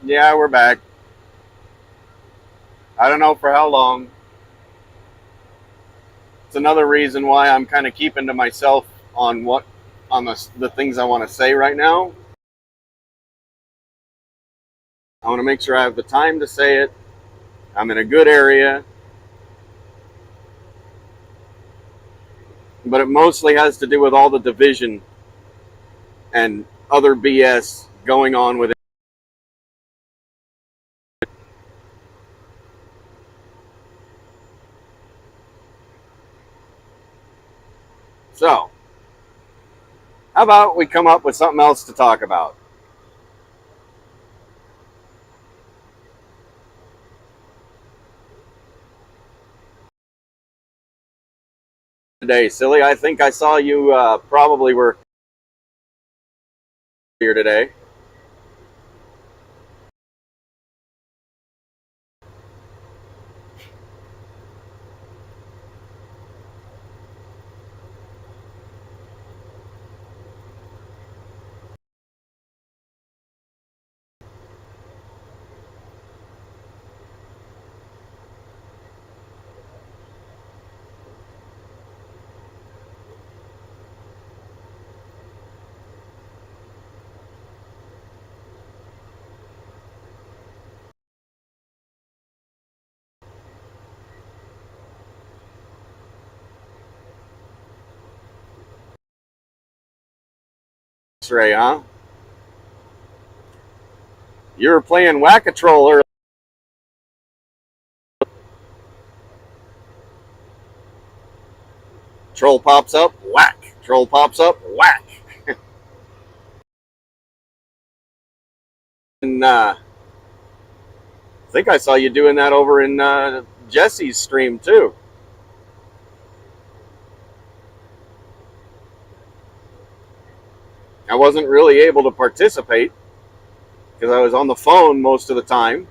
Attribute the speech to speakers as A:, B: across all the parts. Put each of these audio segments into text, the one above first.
A: Yeah, we're back. I don't know for how long. It's another reason why I'm kind of keeping to myself on the things I want to say right now. I want to make sure I have the time to say it. I'm in a good area, but it mostly has to do with all the division and other BS going on with it. So, how about we come up with something else to talk about today, silly? I think I saw you probably were here today. Ray, huh? You were playing Whack-A-Troll earlier. Troll pops up, whack. Troll pops up, whack. And I think I saw you doing that over in Jesse's stream too. I wasn't really able to participate because I was on the phone most of the time.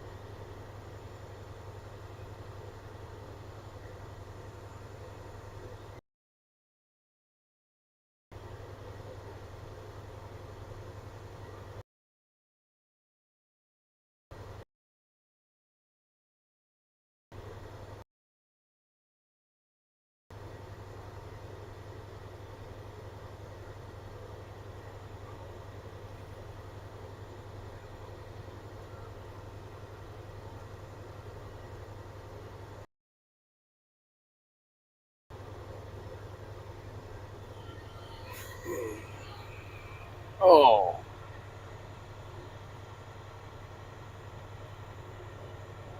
A: Oh,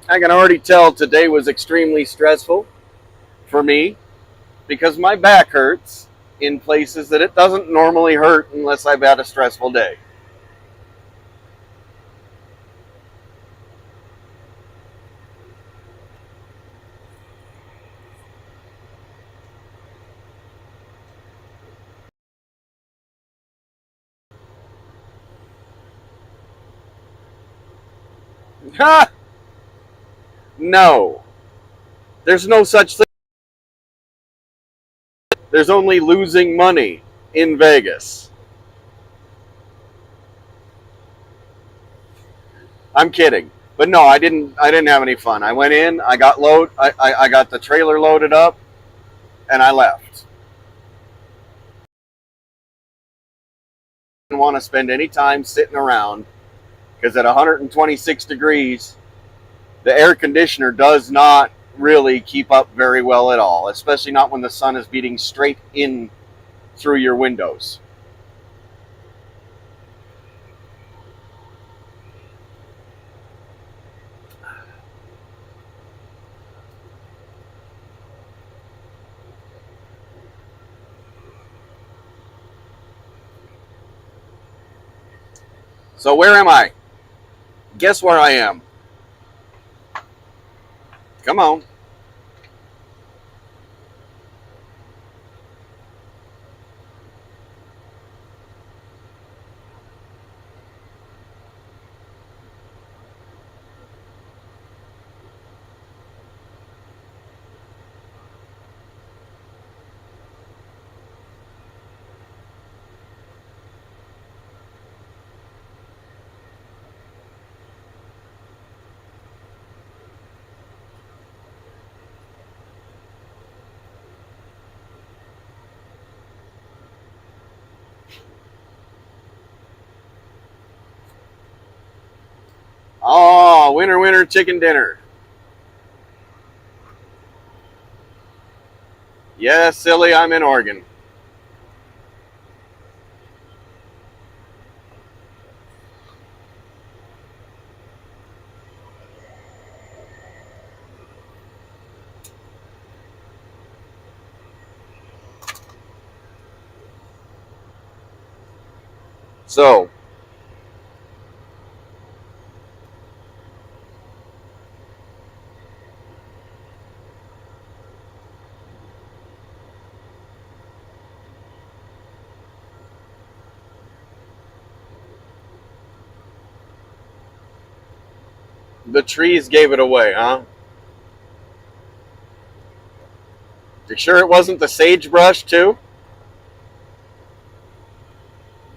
A: I can already tell today was extremely stressful for me because my back hurts in places that it doesn't normally hurt unless I've had a stressful day. Ha! No, there's no such thing. There's only losing money in Vegas. I'm kidding. But no, I didn't. I didn't have any fun. I went in. I got load. I got the trailer loaded up, and I left. Didn't want to spend any time sitting around because at 126 degrees, the air conditioner does not really keep up very well at all, especially not when the sun is beating straight in through your windows. So where am I? Guess where I am. Come on. Oh, winner, winner, chicken dinner. Yes, silly, I'm in Oregon. So, the trees gave it away, huh? You sure it wasn't the sagebrush, too?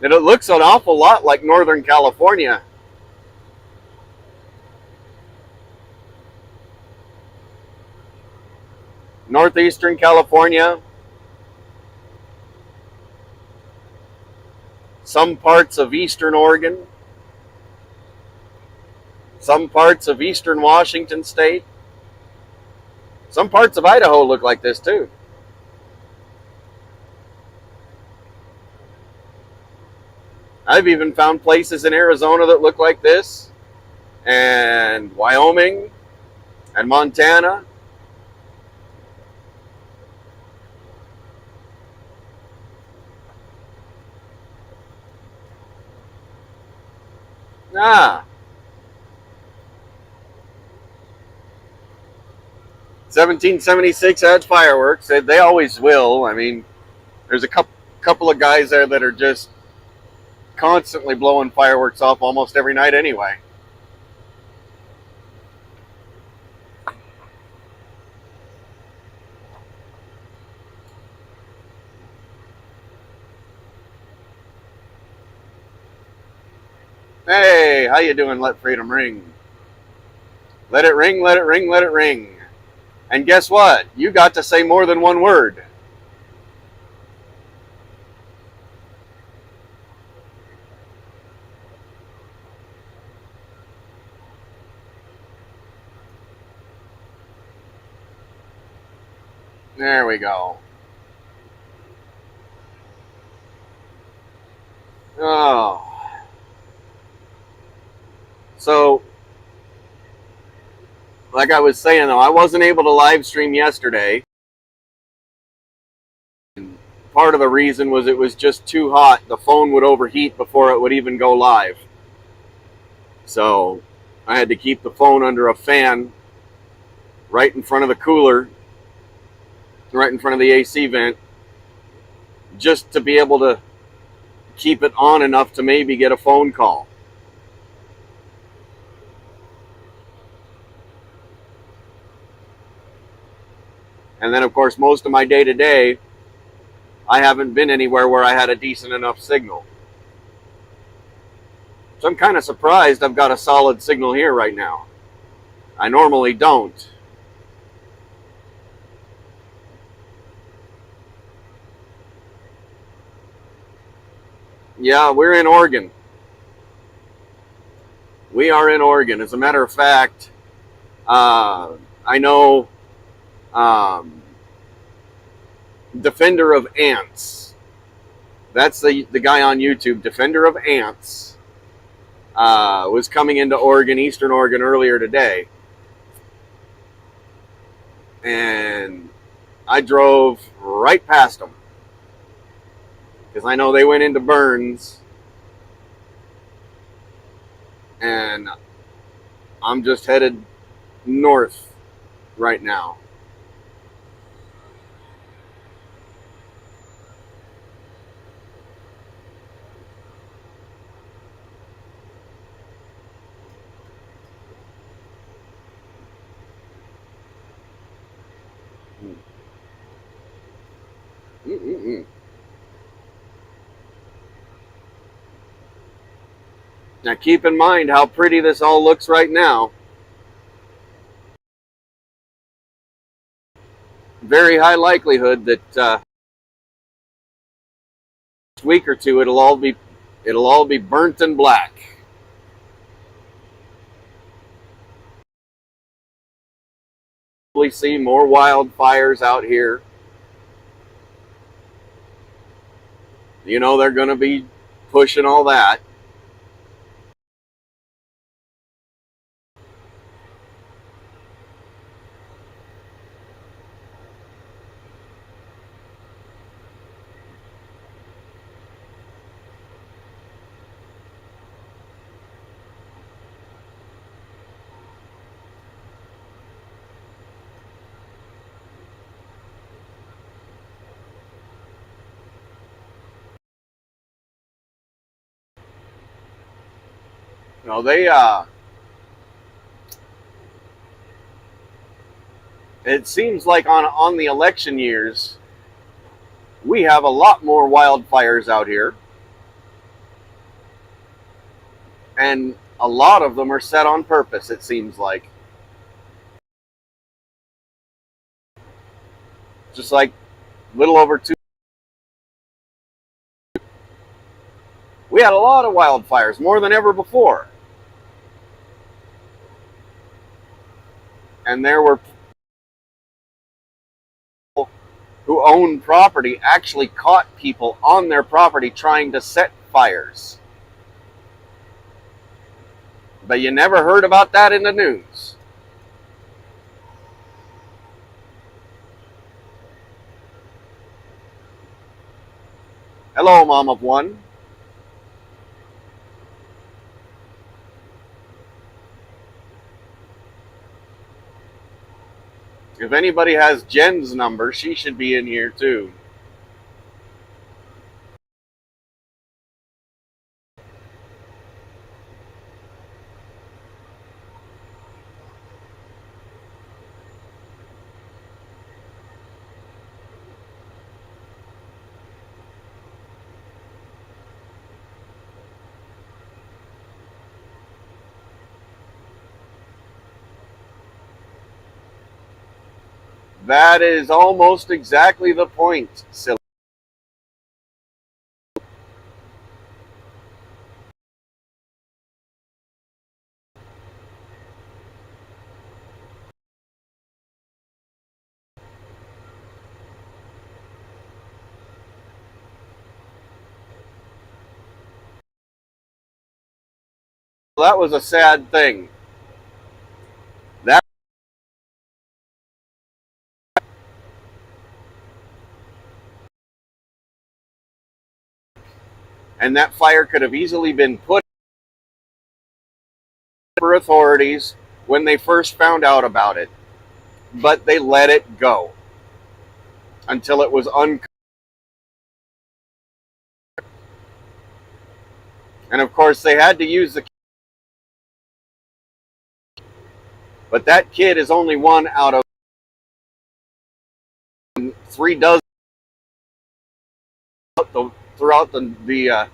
A: And it looks an awful lot like Northern California. Northeastern California, some parts of eastern Oregon, some parts of eastern Washington state, some parts of Idaho look like this too. I've even found places in Arizona that look like this, and Wyoming, and Montana. Ah, 1776 had fireworks. They always will. I mean, there's a couple of guys there that are just constantly blowing fireworks off almost every night anyway. Hey, how you doing? Let freedom ring. Let it ring, let it ring, let it ring. And guess what? You got to say more than one word. There we go. Oh. So, like I was saying, though, I wasn't able to live stream yesterday. Part of the reason was it was just too hot. The phone would overheat before it would even go live. So, I had to keep the phone under a fan right in front of the cooler, right in front of the AC vent, just to be able to keep it on enough to maybe get a phone call. And then, of course, most of my day to day, I haven't been anywhere where I had a decent enough signal. So I'm kind of surprised I've got a solid signal here right now. I normally don't. Yeah, we're in Oregon. We are in Oregon. As a matter of fact, I know Defender of Ants. That's the guy on YouTube, Defender of Ants, was coming into Oregon, Eastern Oregon, earlier today. And I drove right past them because I know they went into Burns, and I'm just headed north right now. Mm-mm-mm. Now keep in mind how pretty this all looks right now. Very high likelihood that next week or two it'll all be burnt and black. We see more wildfires out here. You know, they're going to be pushing all that. You know, it seems like on the election years, we have a lot more wildfires out here. And a lot of them are set on purpose, it seems like. Just like a little over 2. We had a lot of wildfires, more than ever before. And there were people who owned property actually caught people on their property trying to set fires. But you never heard about that in the news. Hello, Mom of One. If anybody has Jen's number, she should be in here too. That is almost exactly the point, silly. That was a sad thing. That and that fire could have easily been put for authorities when they first found out about it, but they let it go until it was uncovered. And of course, they had to use the. But that kid is only one out of 3 dozen throughout the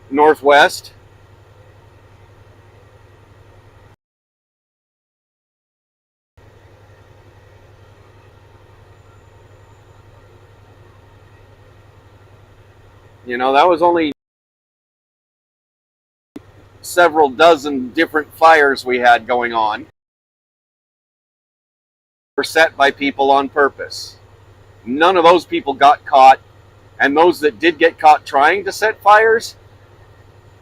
A: Northwest. You know, that was only several dozen different fires we had going on. Were set by people on purpose. None of those people got caught, and those that did get caught trying to set fires,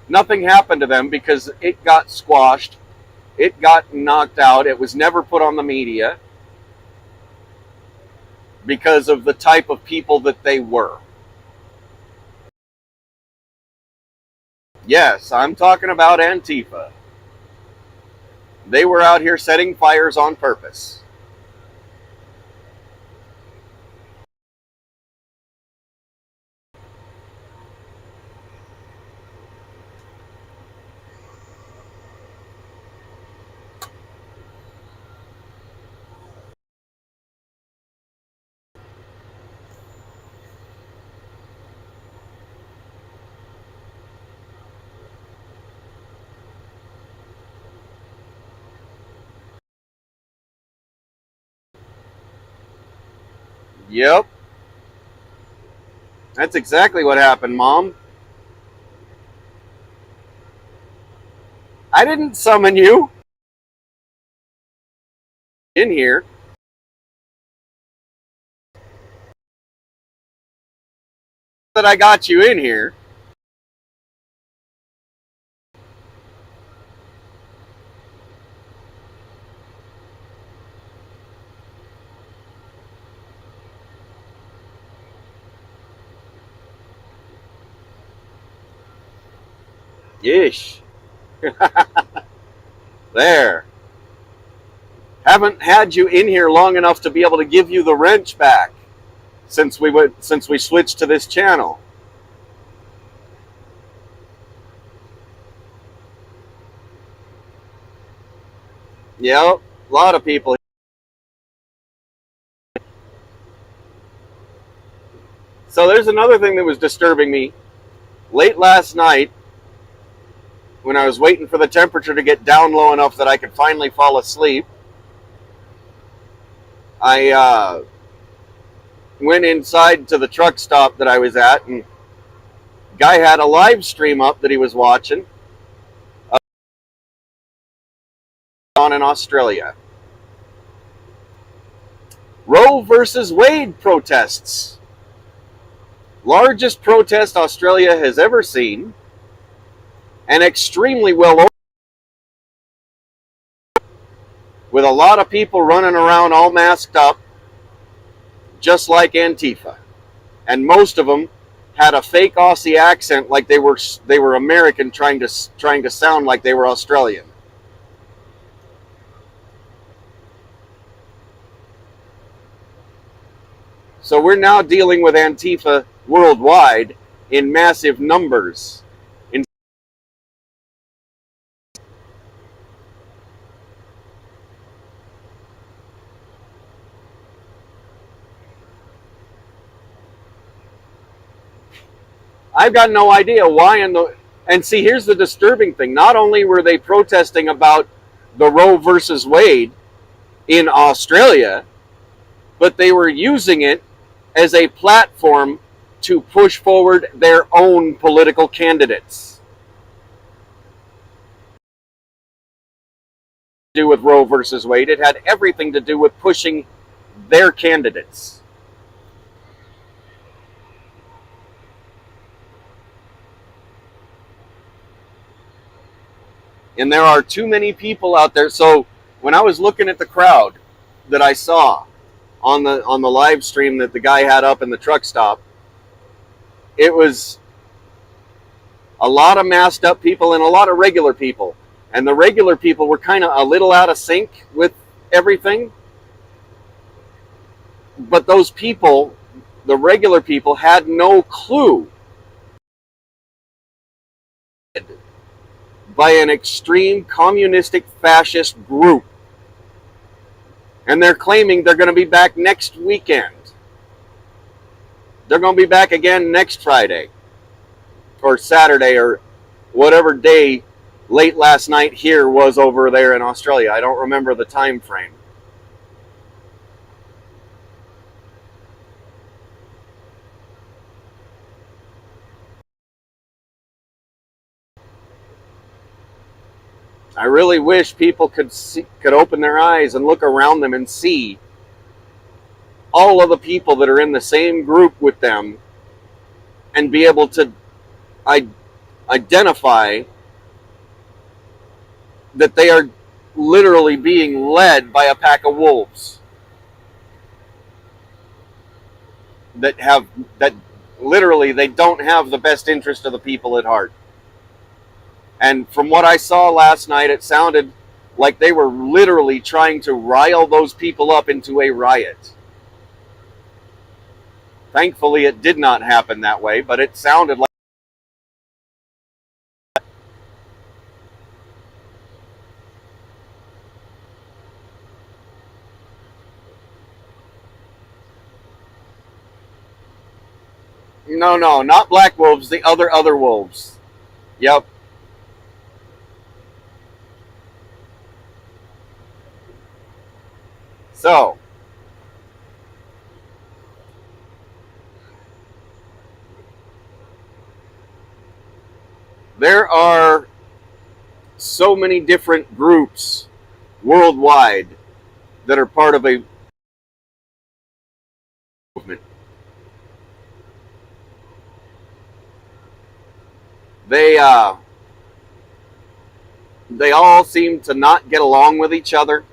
A: nothing happened to them because it got squashed. It got knocked out. It was never put on the media because of the type of people that they were. Yes, I'm talking about Antifa. They were out here setting fires on purpose. Yep. That's exactly what happened, Mom. I didn't summon you in here. that I got you in here. Yeesh. There. Haven't had you in here long enough to be able to give you the wrench back since we switched to this channel. Yep, a lot of people. So there's another thing that was disturbing me. Late last night, when I was waiting for the temperature to get down low enough that I could finally fall asleep, I went inside to the truck stop that I was at, and the guy had a live stream up that he was watching on in Australia. Roe versus Wade protests. Largest protest Australia has ever seen, and extremely well, with a lot of people running around all masked up, just like Antifa. And most of them had a fake Aussie accent, like they were American, trying to sound like they were Australian. So we're now dealing with Antifa worldwide in massive numbers. I've got no idea why and see, here's the disturbing thing. Not only were they protesting about the Roe versus Wade in Australia, but they were using it as a platform to push forward their own political candidates. To do with Roe versus Wade, it had everything to do with pushing their candidates. And there are too many people out there. So when I was looking at the crowd that I saw on the live stream that the guy had up in the truck stop, it was a lot of masked up people and a lot of regular people. And the regular people were kind of a little out of sync with everything. But those people, the regular people, had no clue by an extreme communistic fascist group. And they're claiming they're going to be back next weekend. They're going to be back again next Friday or Saturday or whatever day late last night here was over there in Australia. I don't remember the time frame. I really wish people could open their eyes and look around them and see all of the people that are in the same group with them and be able to identify that they are literally being led by a pack of wolves that literally they don't have the best interest of the people at heart. And from what I saw last night, it sounded like they were literally trying to rile those people up into a riot. Thankfully, it did not happen that way, but it sounded like. No, not black wolves, the other wolves. Yep. So, there are so many different groups worldwide that are part of a movement. They they all seem to not get along with each other.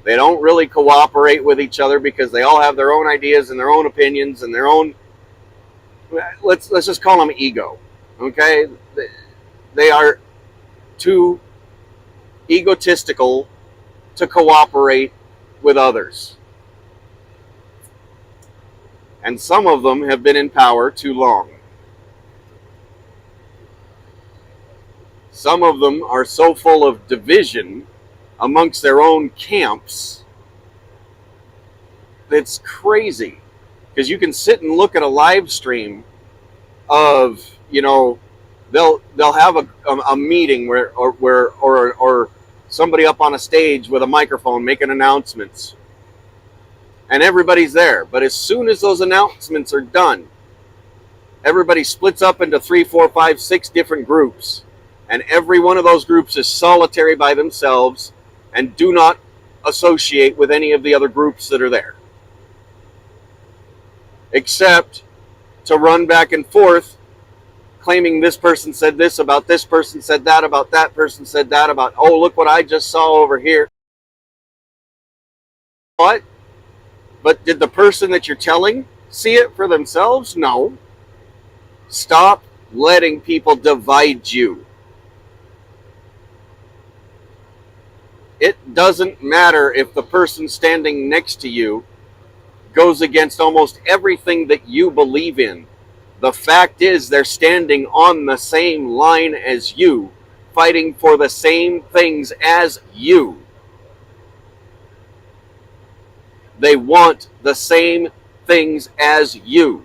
A: They don't really cooperate with each other because they all have their own ideas and their own opinions and their own, let's just call them ego. Okay? They are too egotistical to cooperate with others. And some of them have been in power too long. Some of them are so full of division amongst their own camps. It's crazy. Because you can sit and look at a live stream of, they'll have a meeting or somebody up on a stage with a microphone making announcements. And everybody's there. But as soon as those announcements are done, everybody splits up into 3, 4, 5, 6 different groups. And every one of those groups is solitary by themselves and do not associate with any of the other groups that are there. Except to run back and forth, claiming this person said this about this person, said that about that person, said that about, oh, look what I just saw over here. What? But did the person that you're telling see it for themselves? No. Stop letting people divide you. It doesn't matter if the person standing next to you goes against almost everything that you believe in. The fact is they're standing on the same line as you, fighting for the same things as you. They want the same things as you.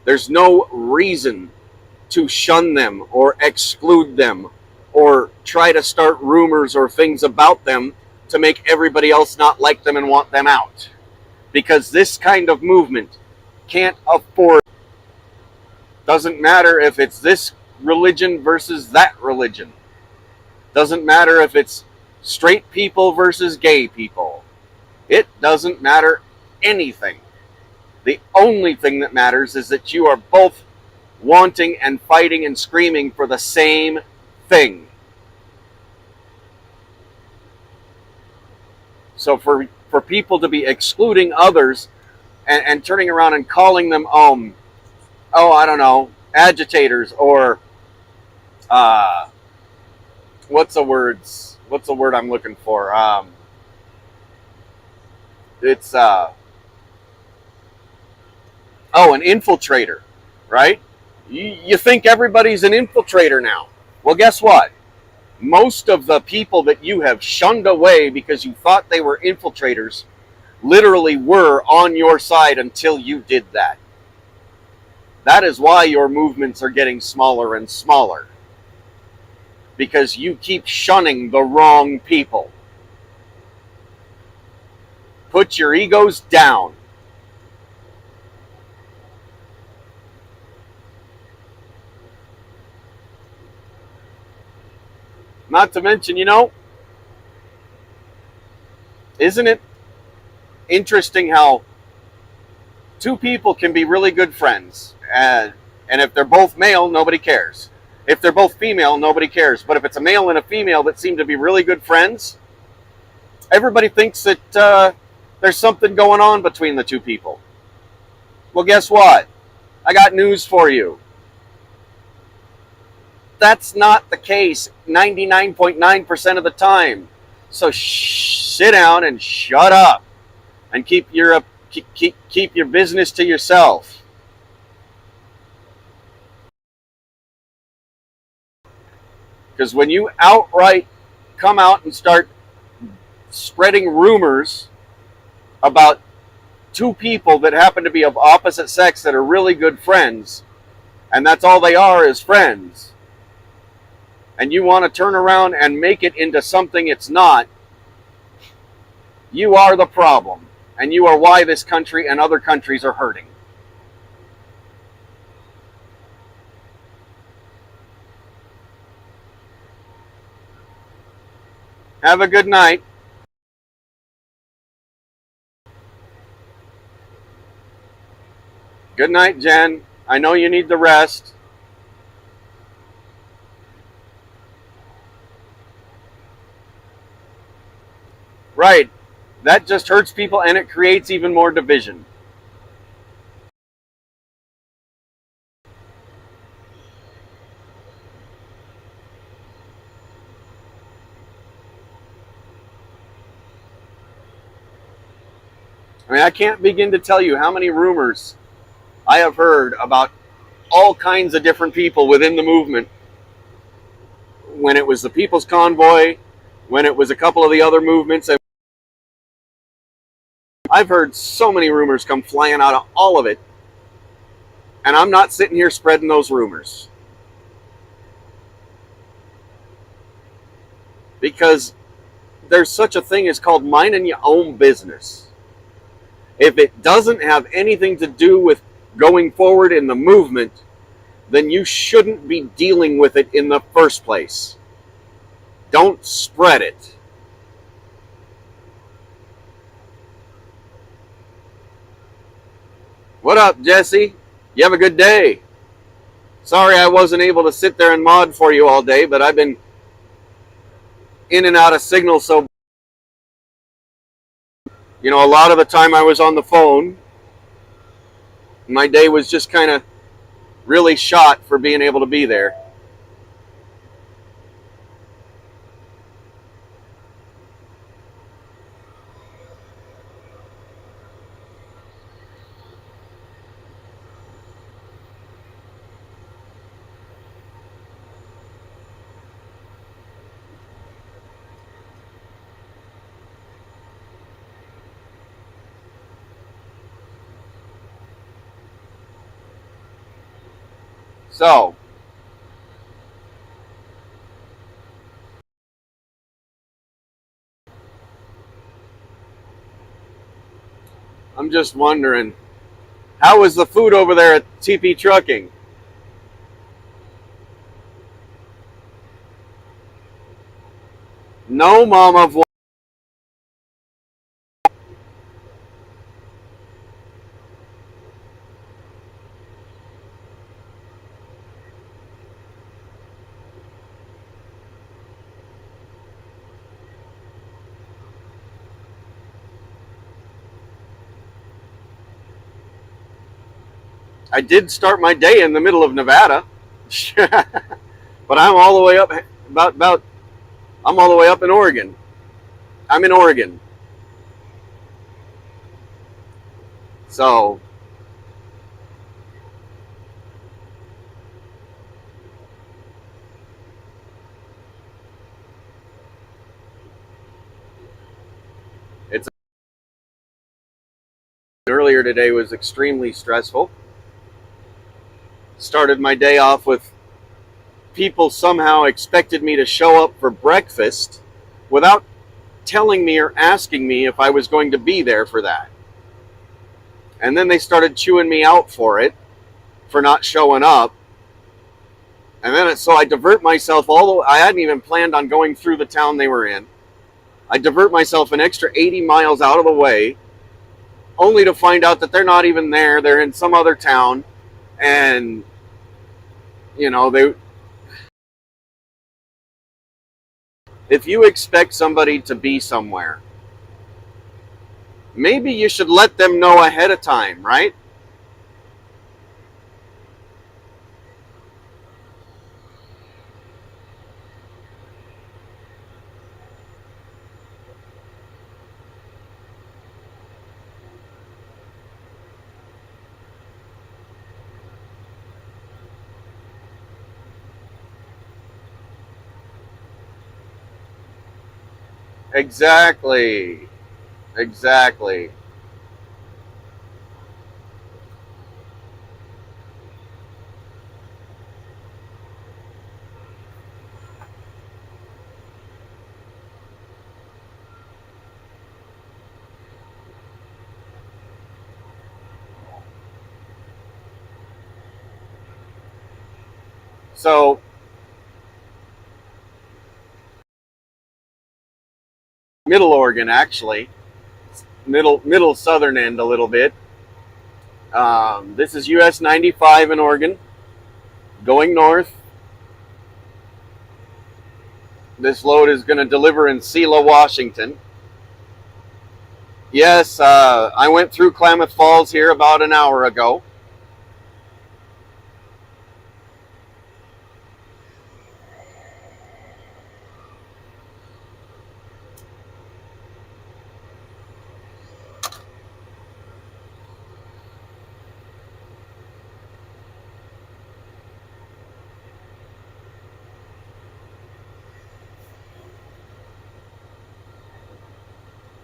A: There's no reason to shun them or exclude them or try to start rumors or things about them to make everybody else not like them and want them out. Because this kind of movement can't afford. Doesn't matter if it's this religion versus that religion. Doesn't matter if it's straight people versus gay people. It doesn't matter anything. The only thing that matters is that you are both wanting and fighting and screaming for the same thing. So for people to be excluding others and turning around and calling them, I don't know, agitators or what's the word I'm looking for? It's an infiltrator, right? You think everybody's an infiltrator now. Well, guess what? Most of the people that you have shunned away because you thought they were infiltrators literally were on your side until you did that. That is why your movements are getting smaller and smaller. Because you keep shunning the wrong people. Put your egos down. Not to mention, isn't it interesting how two people can be really good friends, and if they're both male, nobody cares. If they're both female, nobody cares. But if it's a male and a female that seem to be really good friends, everybody thinks that there's something going on between the two people. Well, guess what? I got news for you. That's not the case 99.9% of the time. So sit down and shut up and keep your business to yourself. Because when you outright come out and start spreading rumors about two people that happen to be of opposite sex that are really good friends, and that's all they are is friends, and you want to turn around and make it into something it's not, you are the problem. And you are why this country and other countries are hurting. Have a good night. Good night, Jen. I know you need the rest. Right. That just hurts people and it creates even more division. I mean, I can't begin to tell you how many rumors I have heard about all kinds of different people within the movement. When it was the People's Convoy, when it was a couple of the other movements, I've heard so many rumors come flying out of all of it. And I'm not sitting here spreading those rumors. Because there's such a thing as called minding your own business. If it doesn't have anything to do with going forward in the movement, then you shouldn't be dealing with it in the first place. Don't spread it. What up, Jesse? You have a good day. Sorry I wasn't able to sit there and mod for you all day, but I've been in and out of signal, so a lot of the time I was on the phone. My day was just kind of really shot for being able to be there. So, I'm just wondering, how is the food over there at TP Trucking? No, Mama. I did start my day in the middle of Nevada, but I'm all the way up I'm all the way up in Oregon. I'm in Oregon, so it's earlier today was extremely stressful. Started my day off with people somehow expected me to show up for breakfast without telling me or asking me if I was going to be there for that. And then they started chewing me out for it, for not showing up. And then so I divert myself I hadn't even planned on going through the town they were in. I divert myself an extra 80 miles out of the way, only to find out that they're not even there. They're in some other town. And, if you expect somebody to be somewhere, maybe you should let them know ahead of time, right? Exactly. Exactly. So, Middle Oregon, actually, middle southern end a little bit. This is US 95 in Oregon, going north. This load is going to deliver in Selah, Washington. Yes, I went through Klamath Falls here about an hour ago.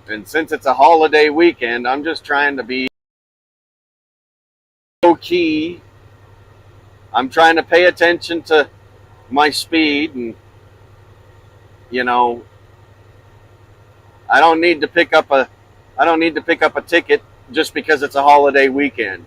A: And since it's a holiday weekend, I'm just trying to be low key. I'm trying to pay attention to my speed, and you know, I don't need to pick up a I don't need to pick up a ticket just because it's a holiday weekend.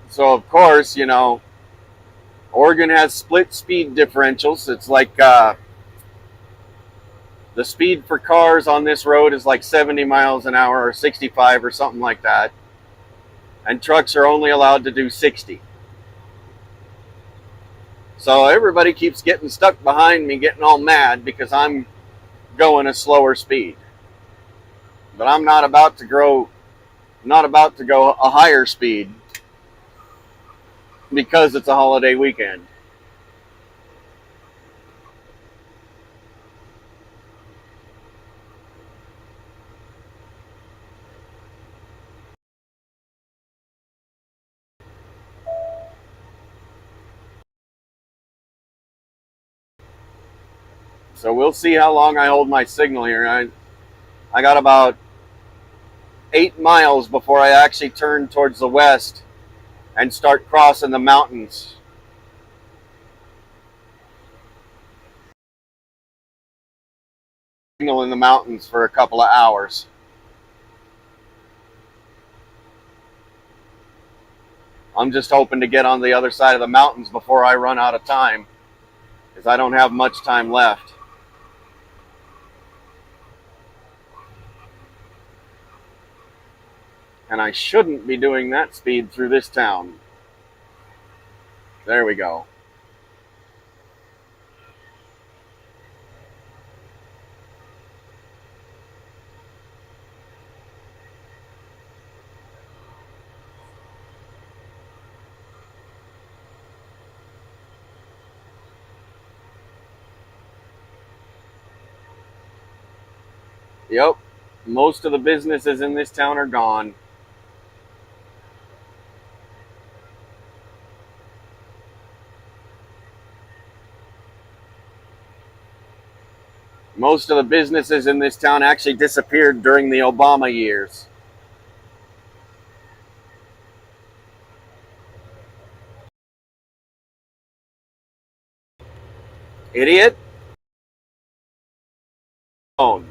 A: So of course, Oregon has split speed differentials. It's like the speed for cars on this road is like 70 miles an hour or 65 or something like that. And trucks are only allowed to do 60. So everybody keeps getting stuck behind me, getting all mad because I'm going a slower speed. But I'm not about to go a higher speed because it's a holiday weekend. So we'll see how long I hold my signal here. I got about 8 miles before I actually turn towards the west and start crossing the mountains. Signal in the mountains for a couple of hours. I'm just hoping to get on the other side of the mountains before I run out of time, because I don't have much time left. And I shouldn't be doing that speed through this town. There we go. Yep, most of the businesses in this town are gone. Most of the businesses in this town actually disappeared during the Obama years. Idiot. Phone.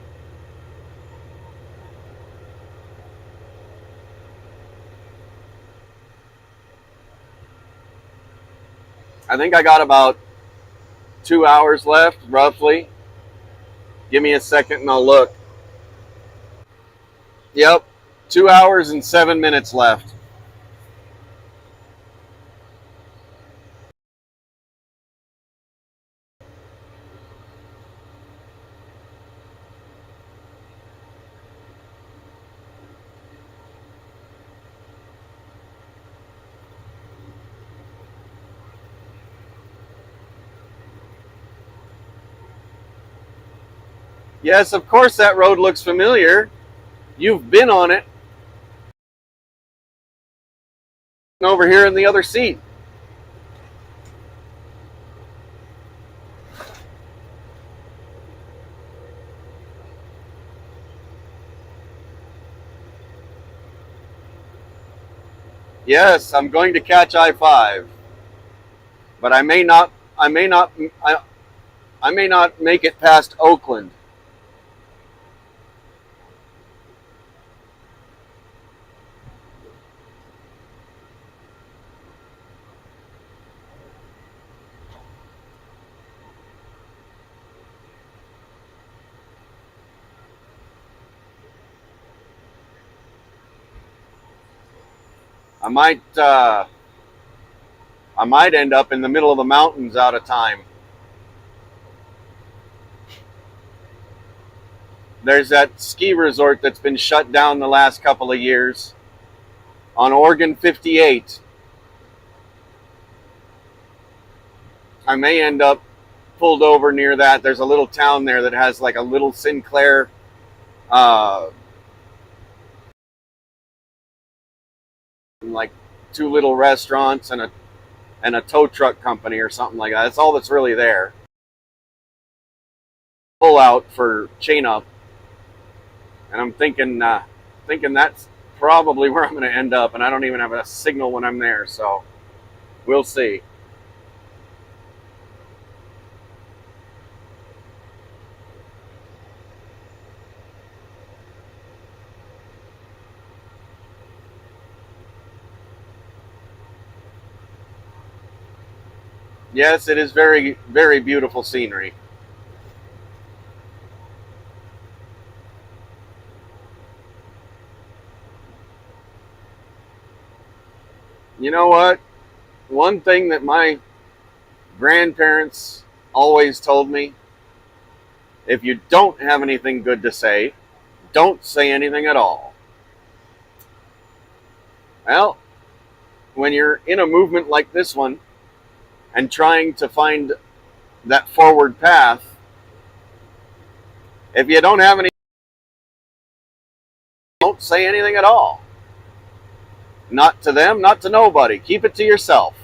A: I think I got about 2 hours left, roughly. Give me a second and I'll look. Yep, 2 hours and 7 minutes left. Yes, of course that road looks familiar. You've been on it. Over here in the other seat. Yes, I'm going to catch I-5, but I may not make it past Oakland. I might end up in the middle of the mountains out of time. There's that ski resort that's been shut down the last couple of years on Oregon 58. I may end up pulled over near that. There's a little town there that has like a little Sinclair like two little restaurants and a tow truck company or something like that. That's all that's really there. Pull out for chain up, and I'm thinking that's probably where I'm going to end up, and I don't even have a signal when I'm there, so we'll see. Yes, it is very, very beautiful scenery. You know what? One thing that my grandparents always told me, if you don't have anything good to say, don't say anything at all. Well, when you're in a movement like this one and trying to find that forward path, if you don't have any, don't say anything at all. Not to them, not to nobody. Keep it to yourself.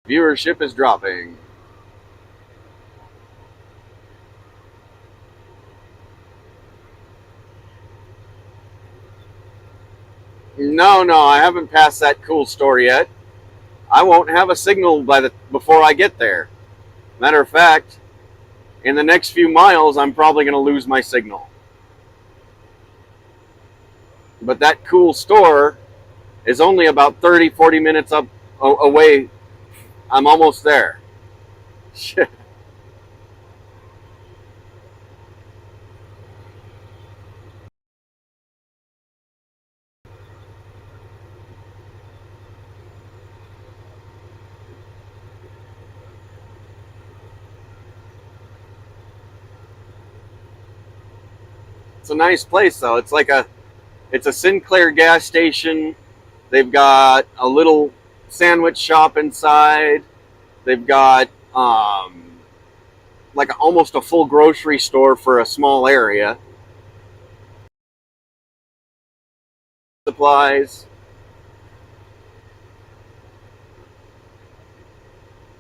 A: Viewership is dropping. No, I haven't passed that cool store yet. I won't have a signal before I get there. Matter of fact, in the next few miles, I'm probably going to lose my signal. But that cool store is only about 30, 40 minutes up away. I'm almost there. Shit. It's a nice place though. It's a Sinclair gas station. They've got a little sandwich shop inside. They've got like almost a full grocery store for a small area. Supplies.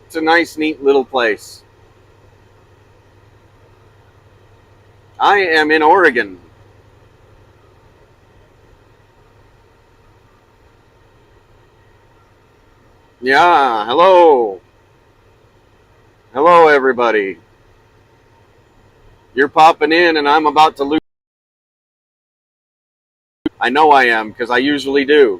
A: It's a nice, neat little place. I am in Oregon. Yeah, hello. Hello, everybody. You're popping in, and I'm about to lose. I know I am, because I usually do.